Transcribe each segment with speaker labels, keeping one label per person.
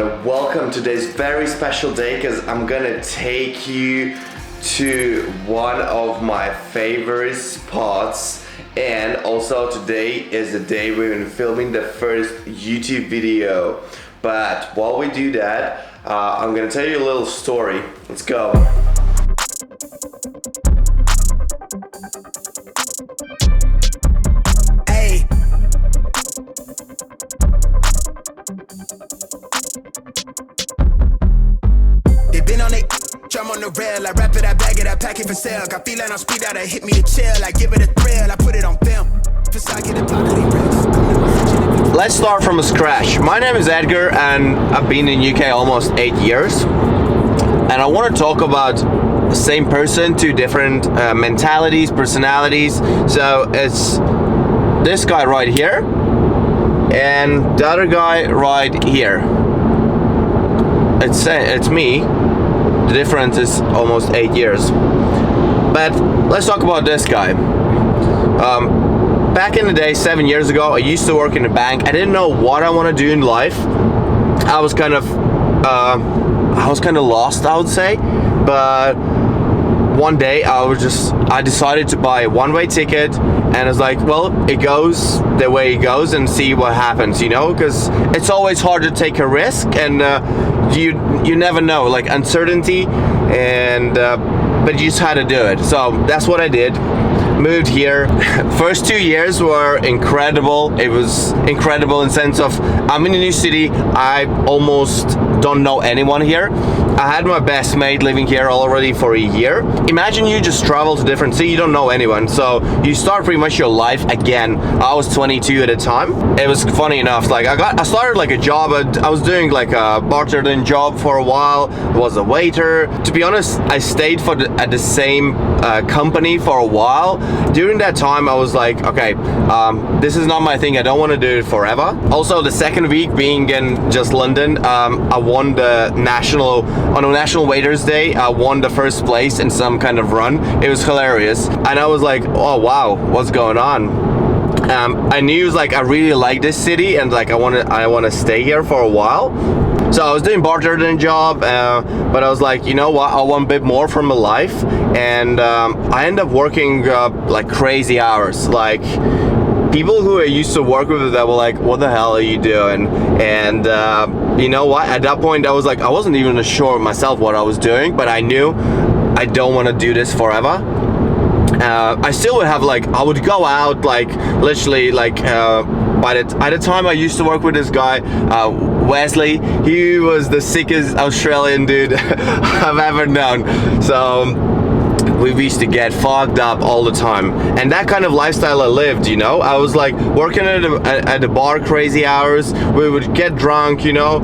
Speaker 1: and welcome to today's very special day because I'm gonna take you to one of my favorite spots, and also today is the day we're gonna be filming the first YouTube video. But while we do that, I'm gonna tell you a little story. Let's go.
Speaker 2: Been on it, drum on the rail. I wrap it, I bag it, I pack it for sale. Got feeling on speed out, hit me to chill. I give it a thrill, I put it on film.
Speaker 1: Let's start from scratch. My name is Edgar and I've been in UK almost 8 years. And I want to talk about the same person, two different mentalities, personalities. So it's this guy right here and the other guy right here. It's me. The difference is almost 8 years. But let's talk about this guy. Back in the day, 7 years ago, I used to work in a bank. I didn't know what I want to do in life. I was kind of lost, I would say. But one day I decided to buy a one-way ticket, and I was like, well, it goes the way it goes and see what happens, you know, because it's always hard to take a risk, and you never know, like uncertainty, and but you just had to do it. So that's what I did. Moved here. First 2 years were incredible. It was incredible in the sense of I'm in a new city. I almost don't know anyone here. I had my best mate living here already for a year. Imagine you just travel to different city, you don't know anyone, so you start pretty much your life again. I was 22 at the time. It was funny enough, like I started like a job. I was doing like a bartending job for a while. I was a waiter. To be honest, I stayed at the same company for a while. During that time, I was like, okay, this is not my thing. I don't want to do it forever. Also, the second week being in just London, I won the on a National Waiters Day. I won the first place in some kind of run. It was hilarious, and I was like, oh wow, what's going on? I knew, like, I really like this city, and like I want to stay here for a while. So I was doing bartending job, but I was like, you know what, I want a bit more from my life, and I ended up working like crazy hours. Like people who I used to work with that were like, what the hell are you doing? And you know what, at that point I was like, I wasn't even sure myself what I was doing, but I knew I don't want to do this forever. I still would have, like, I would go out, like, literally, like, at the time I used to work with this guy, Wesley. He was the sickest Australian dude I've ever known. So we used to get fogged up all the time, and that kind of lifestyle I lived, you know. I was like working at the bar crazy hours. We would get drunk, you know,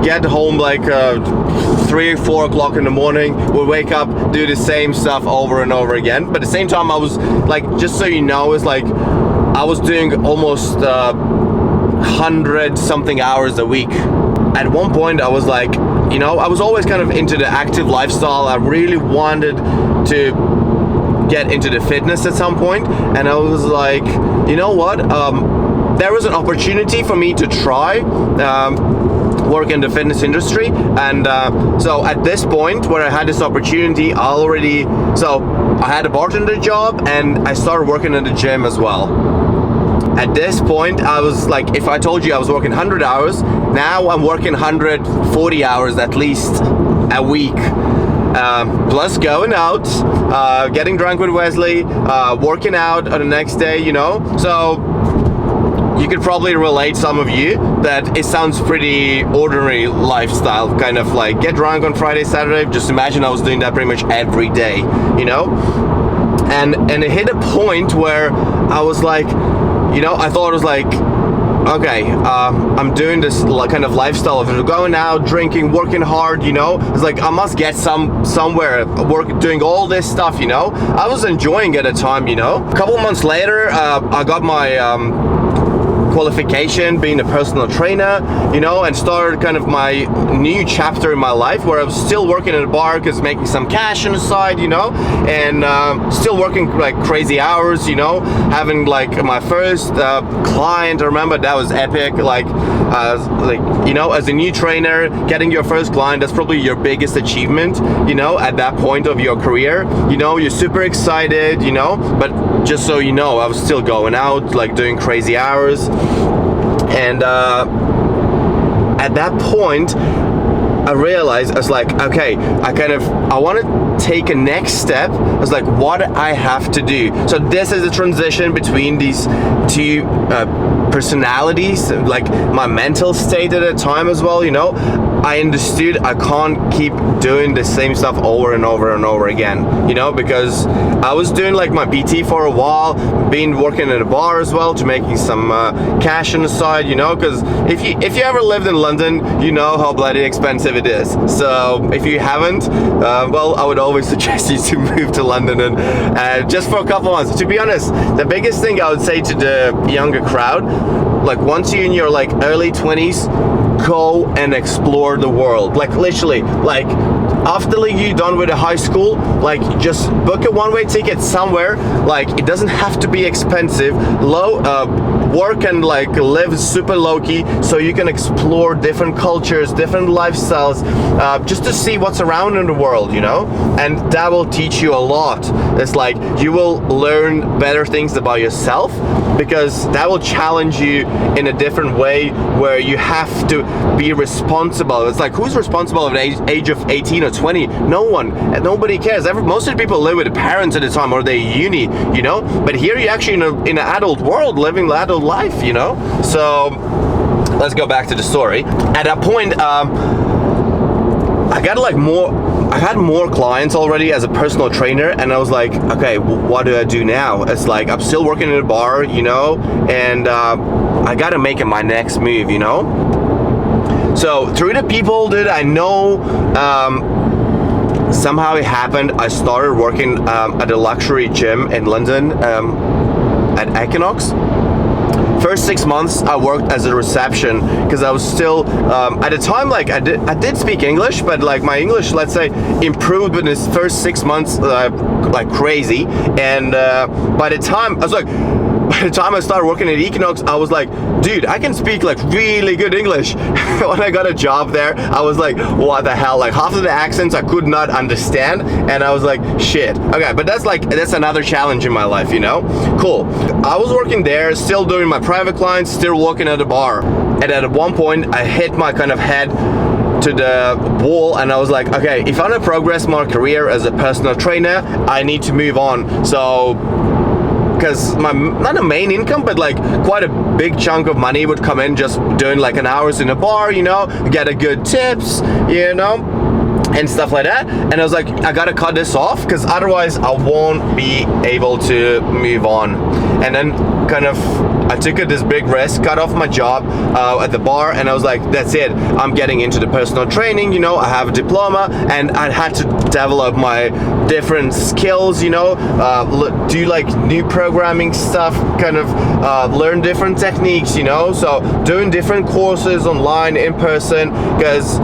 Speaker 1: get home like 3 or 4 o'clock in the morning. We'd wake up, do the same stuff over and over again. But at the same time, I was like, just so you know, it's like I was doing almost 100 something hours a week. At one point I was like, you know, I was always kind of into the active lifestyle. I really wanted to get into the fitness at some point, and I was like, you know what, there was an opportunity for me to try work in the fitness industry, and so at this point where I had this opportunity, I had a bartender job and I started working in the gym as well. At this point, I was like, if I told you I was working 100 hours, now I'm working 140 hours at least a week. Plus going out, getting drunk with Wesley, working out on the next day, you know. So you could probably relate, some of you, that it sounds pretty ordinary lifestyle, kind of like get drunk on Friday, Saturday. Just imagine I was doing that pretty much every day, you know. And it hit a point where I was like, you know, I thought it was like, okay, I'm doing this kind of lifestyle of going out, drinking, working hard, you know. It's like I must get somewhere doing all this stuff, you know. I was enjoying it at the time, you know. A couple months later, I got my qualification, being a personal trainer, you know, and started kind of my new chapter in my life where I was still working at a bar because making some cash on the side, you know, and still working like crazy hours, you know, having like my first client. I remember that was epic. Like you know, as a new trainer, getting your first client, that's probably your biggest achievement, you know, at that point of your career. You know, you're super excited, you know, but just so you know, I was still going out, like doing crazy hours. And at that point, I realized, I was like, okay, I want to take a next step. I was like, what do I have to do? So this is a transition between these two personalities, like my mental state at the time as well, you know. I understood I can't keep doing the same stuff over and over and over again, you know, because I was doing like my PT for a while, been working at a bar as well to making some cash on the side, you know, because if you ever lived in London, you know how bloody expensive it is. So if you haven't, well, I would always suggest you to move to London and just for a couple months. To be honest, the biggest thing I would say to the younger crowd, like once you're in your like early 20s, go and explore the world. Like literally, like after you're done with the high school, like just book a one-way ticket somewhere. Like it doesn't have to be expensive. Work and like live super low-key so you can explore different cultures, different lifestyles, just to see what's around in the world, you know. And that will teach you a lot. It's like you will learn better things about yourself, because that will challenge you in a different way where you have to be responsible. It's like, who's responsible at the age of 18 or 20? No one. And nobody cares. Most of the people live with parents at the time, or they uni, you know. But here you're actually in an adult world, living the adult life, you know. So let's go back to the story. At that point, I had more clients already as a personal trainer, and I was like, okay, what do I do now? It's like I'm still working in a bar, you know, and I gotta make it my next move, you know. So through the people that I know, somehow it happened. I started working at a luxury gym in London at Equinox. First 6 months I worked as a reception because I was still at the time, like I did speak English, but like my English, let's say, improved in this first 6 months like crazy. And by the time I started working at Equinox, I was like, dude, I can speak like really good English. When I got a job there, I was like, what the hell? Like half of the accents I could not understand, and I was like, shit. Okay, but that's another challenge in my life, you know? Cool. I was working there, still doing my private clients, still working at a bar. And at one point, I hit my kind of head to the wall, and I was like, okay, if I want to progress my career as a personal trainer, I need to move on. So because my, not a main income, but like quite a big chunk of money would come in just doing like an hours in a bar, you know, get a good tips, you know, and stuff like that. And I was like, I gotta cut this off because otherwise I won't be able to move on. And then kind of I took this big risk, cut off my job at the bar, and I was like, that's it, I'm getting into the personal training, you know, I have a diploma, and I had to develop my different skills, you know, do like new programming stuff, kind of learn different techniques, you know, so doing different courses online, in person, because,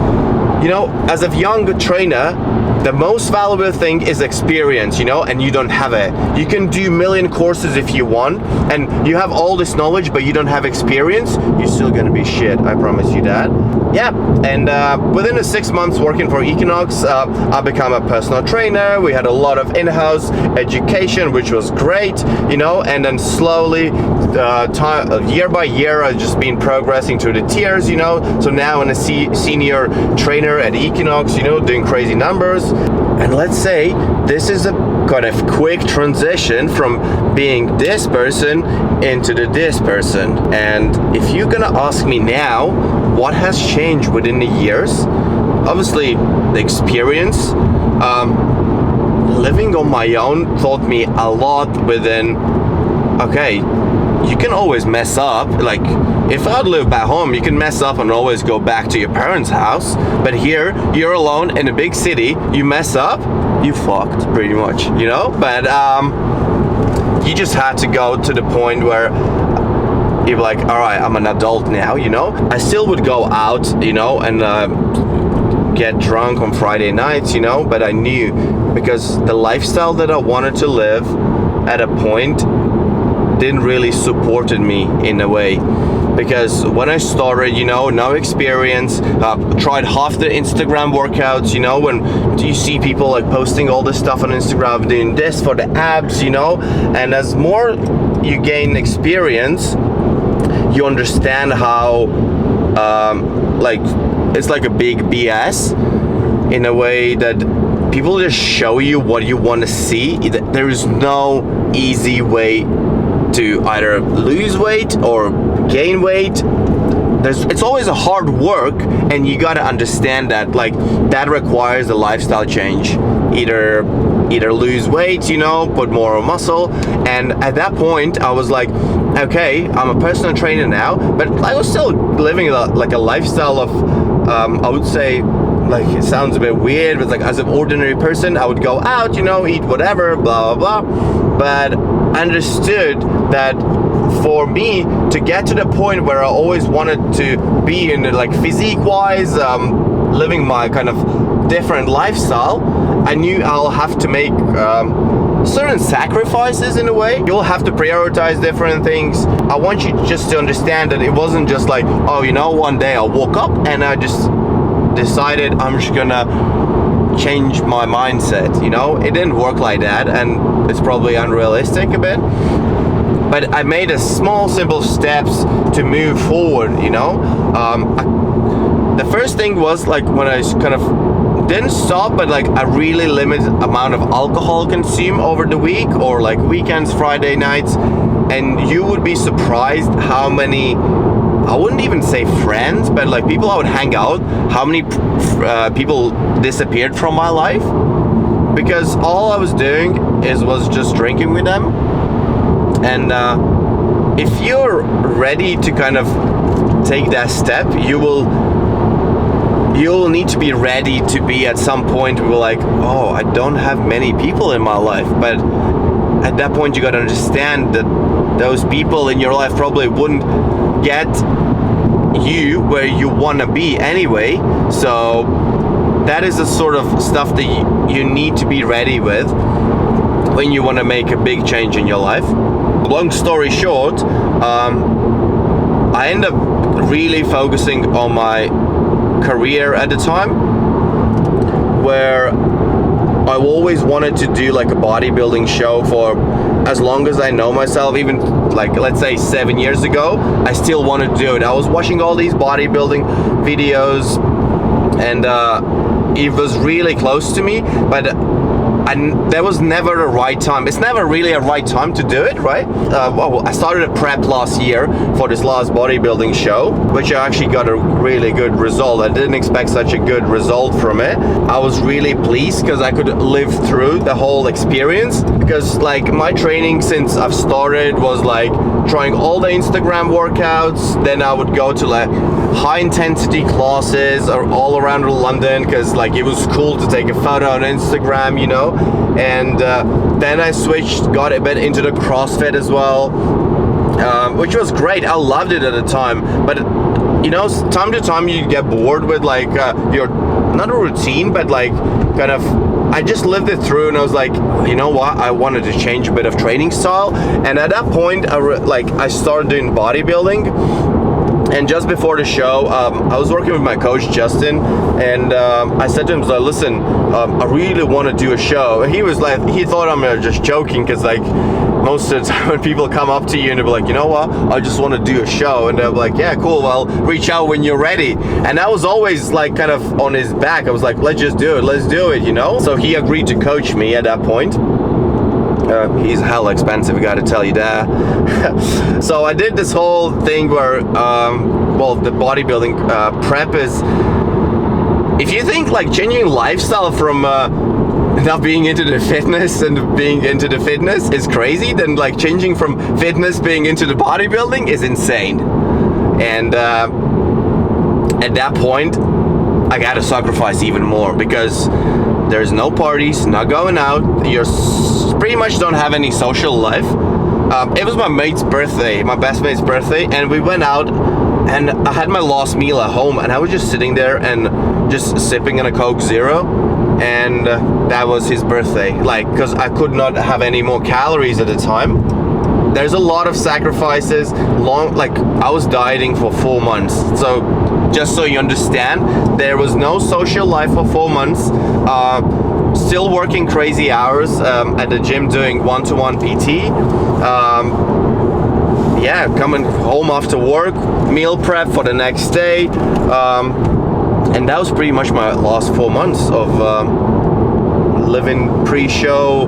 Speaker 1: you know, as a young trainer, the most valuable thing is experience, you know, and you don't have it. You can do a million courses if you want, and you have all this knowledge, but you don't have experience, you're still gonna be shit, I promise you that. Yeah, and within the 6 months working for Equinox, I became a personal trainer. We had a lot of in-house education, which was great, you know, and then slowly, year by year, I've just been progressing through the tiers, you know, so now I'm a senior trainer at Equinox, you know, doing crazy numbers. And let's say this is a kind of quick transition from being this person into this person. And if you're gonna ask me now, what has changed within the years? Obviously, the experience. Living on my own taught me a lot within, okay, you can always mess up. Like, if I'd live back home, you can mess up and always go back to your parents' house. But here, you're alone in a big city, you mess up, you fucked, pretty much, you know? But you just had to go to the point where you're like, all right, I'm an adult now, you know. I still would go out, you know, and get drunk on Friday nights, you know, but I knew, because the lifestyle that I wanted to live at a point didn't really supported me in a way. Because when I started, you know, no experience, tried half the Instagram workouts, you know, when you see people like posting all this stuff on Instagram, doing this for the abs, you know, and as more you gain experience, you understand how, like, it's like a big BS in a way that people just show you what you want to see. There is no easy way to either lose weight or gain weight. It's always a hard work, and you got to understand that, like, that requires a lifestyle change. Either lose weight, you know, put more muscle. And at that point I was like, okay, I'm a personal trainer now, but I was still living like a lifestyle of I would say, like, it sounds a bit weird, but like, as an ordinary person, I would go out, you know, eat whatever, blah blah blah. But I understood that for me to get to the point where I always wanted to be in, like, physique wise, living my kind of different lifestyle, I knew I'll have to make certain sacrifices in a way. You'll have to prioritize different things. I want you just to understand that it wasn't just like, oh, you know, one day I woke up and I just decided I'm just gonna change my mindset, you know. It didn't work like that, and it's probably unrealistic a bit, but I made a small simple steps to move forward, you know. The first thing was, like, when I kind of didn't stop, but like a really limited amount of alcohol consume over the week, or like weekends, Friday nights, and you would be surprised how many, I wouldn't even say friends, but like people I would hang out, how many people disappeared from my life, because all I was doing was just drinking with them. And if you're ready to kind of take that step, you'll need to be ready to be at some point where, like, oh, I don't have many people in my life. But at that point you got to understand that those people in your life probably wouldn't get you where you want to be anyway. So that is the sort of stuff that you need to be ready with when you want to make a big change in your life. Long story short, I ended up really focusing on my career at the time, where I always wanted to do like a bodybuilding show for as long as I know myself. Even like, let's say 7 years ago, I still wanted to do it. I was watching all these bodybuilding videos, and it was really close to me, but there was never a right time. It's never really a right time to do it, right? Well, I started a prep last year for this last bodybuilding show, which I actually got a really good result. I didn't expect such a good result from it. I was really pleased because I could live through the whole experience, because like my training since I've started was like trying all the Instagram workouts. Then I would go to like high intensity classes all around London, because like it was cool to take a photo on Instagram, you know. And then I got a bit into the CrossFit as well, which was great. I loved it at the time, but you know, time to time you get bored with like your, not a routine, but like kind of, I just lived it through, and I was like, you know what, I wanted to change a bit of training style. And at that point I started doing bodybuilding. And just before the show, I was working with my coach Justin, and I said to him, so listen, I really want to do a show. And he was like, he thought I'm just joking, because like most of the time when people come up to you and they'll be like, you know what, I just want to do a show, and they're like, yeah, cool, well, reach out when you're ready. And I was always like kind of on his back. I was like, let's just do it, let's do it, you know. So he agreed to coach me at that point. He's hella expensive, I gotta tell you that. So I did this whole thing where, well, the bodybuilding prep is, if you think like changing lifestyle from not being into the fitness and being into the fitness is crazy, then like changing from fitness being into the bodybuilding is insane. And at that point, I gotta sacrifice even more, because there's no parties, not going out, you're pretty much don't have any social life. It was my mate's birthday, my best mate's birthday, and we went out, and I had my last meal at home, and I was just sitting there and just sipping on a Coke Zero, and that was his birthday. Like, because I could not have any more calories at the time. There's a lot of sacrifices. I was dieting for 4 months, so just so you understand, there was no social life for 4 months. Still working crazy hours at the gym doing one-to-one PT. Coming home after work, meal prep for the next day, and that was pretty much my last 4 months of living pre-show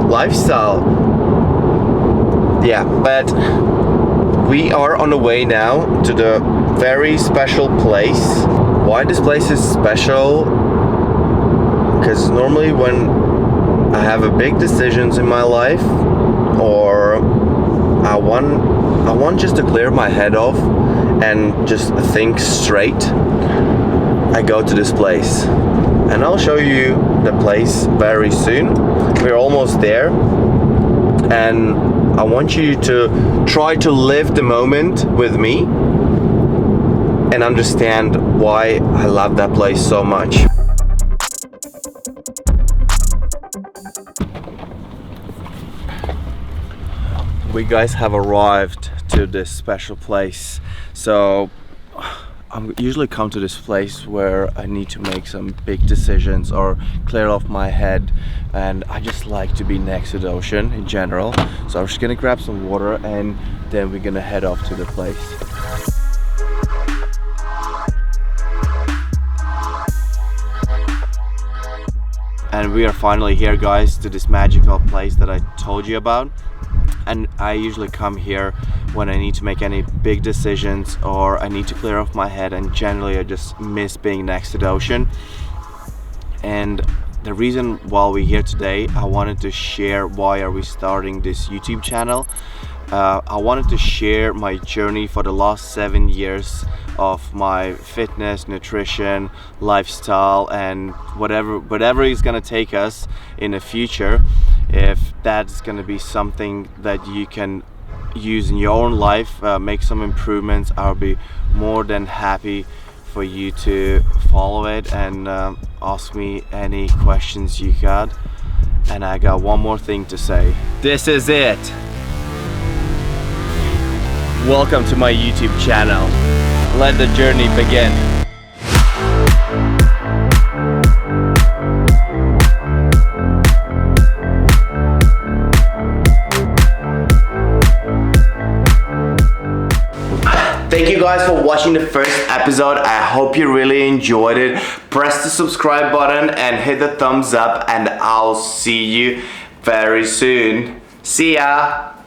Speaker 1: lifestyle. Yeah, but we are on the way now to the very special place. Why this place is special? Because normally when I have a big decisions in my life, or I want just to clear my head off and just think straight, I go to this place. And I'll show you the place very soon. We're almost there. And I want you to try to live the moment with me and understand why I love that place so much. We guys have arrived to this special place. So I usually come to this place where I need to make some big decisions or clear off my head, and I just like to be next to the ocean in general. So I'm just gonna grab some water and then we're gonna head off to the place. And we are finally here, guys, to this magical place that I told you about. And I usually come here when I need to make any big decisions or I need to clear off my head, and generally I just miss being next to the ocean. And the reason why we're here today, I wanted to share why are we starting this YouTube channel. I wanted to share my journey for the last 7 years of my fitness, nutrition, lifestyle, and whatever is gonna take us in the future. If that's gonna be something that you can use in your own life, make some improvements, I'll be more than happy for you to follow it and ask me any questions you got. And I got one more thing to say. This is it. Welcome to my YouTube channel. Let the journey begin. Thank you guys for watching the first episode. I hope you really enjoyed it. Press the subscribe button and hit the thumbs up, and I'll see you very soon. See ya!